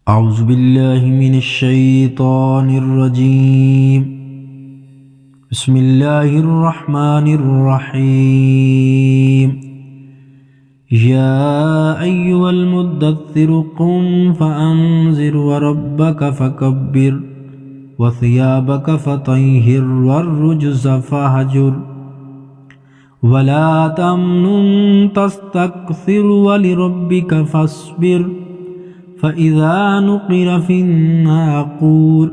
أعوذ بالله من الشيطان الرجيم بسم الله الرحمن الرحيم يا أيها المدثر قم فأنذر وربك فكبر وثيابك فطهر والرجز فاهجر ولا تمنن تستكثر ولربك فاصبر فإذا نقر في الناقور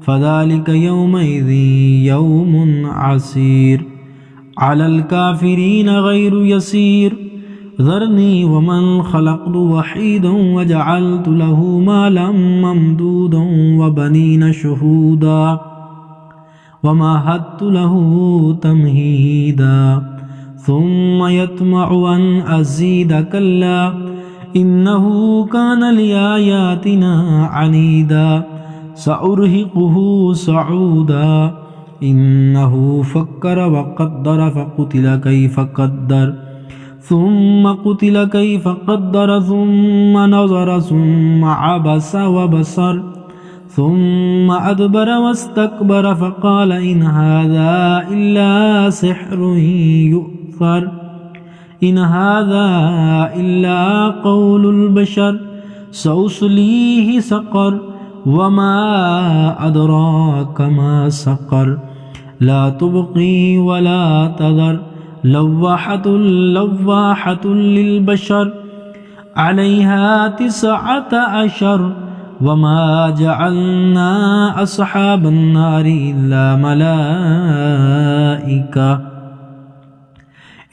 فذلك يومئذ يوم عسير على الكافرين غير يسير ذرني ومن خلقت وحيدا وجعلت له مالا ممدودا وبنين شهودا ومهدت له تمهيدا ثم يطمع أن أزيد كلا إنه كان لآياتنا عنيدا سأرهقه صعودا إنه فكر وقدر فقتل كيف قدر ثم قتل كيف قدر ثم نظر ثم عبس وبصر ثم أدبر واستكبر فقال إن هذا إلا سحر يؤثر إن هذا إلا قول البشر سأصليه سقر وما أدراك ما سقر لا تبقي ولا تذر لواحة للبشر عليها 19 وما جعلنا أصحاب النار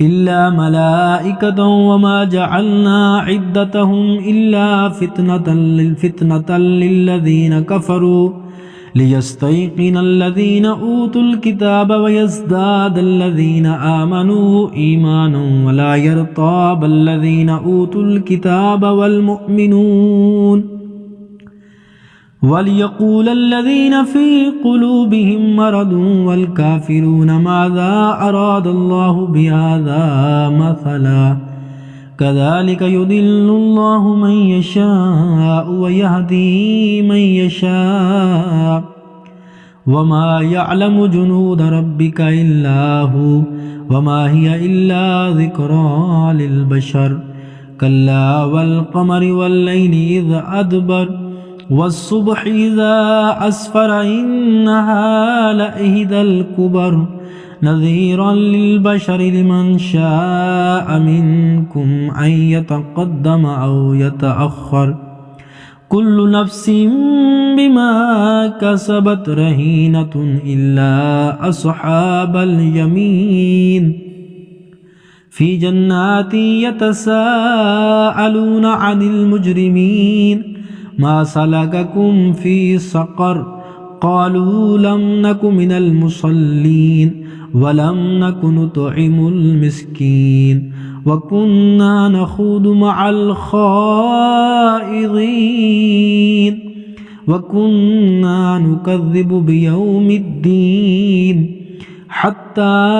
إلا ملائكة وما جعلنا عدتهم إلا فتنة للذين كفروا ليستيقن الذين أوتوا الكتاب ويزداد الذين آمنوا إيمانا ولا يرتاب الذين أوتوا الكتاب والمؤمنون وليقول الذين في قلوبهم مرض والكافرون ماذا أراد الله بهذا مثلا كذلك يضل الله من يشاء ويهدي من يشاء وما يعلم جنود ربك إلا هو وما هي إلا ذكرى للبشر كلا والقمر والليل إذ أدبر والصبح إذا أسفر إنها لإحدى الكبر نذيرا للبشر لمن شاء منكم أن يتقدم أو يتأخر كل نفس بما كسبت رهينة إلا أصحاب اليمين في جنات يتساءلون عن المجرمين ما سلككم في سقر قالوا لم نك من المصلين ولم نك نطعم المسكين وكنا نخوض مع الخائضين وكنا نكذب بيوم الدين حتى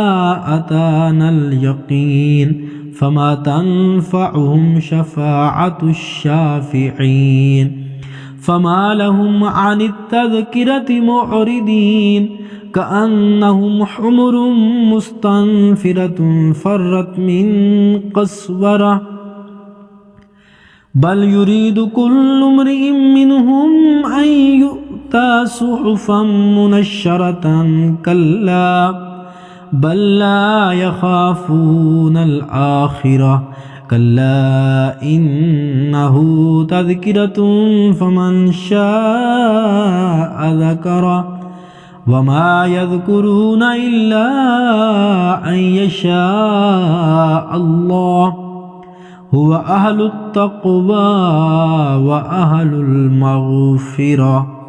أتانا اليقين فما تنفعهم شفاعة الشافعين فما لهم عن التذكرة معرضين كأنهم حمر مستنفرة فرت من قسورة بل يريد كل امرئ منهم أن يؤتى صحفا منشرة كلا بل لا يخافون الآخرة كلا إنه تذكرة فمن شاء ذكره وما يذكرون إلا أن يشاء الله هو أهل التقوى وأهل المغفرة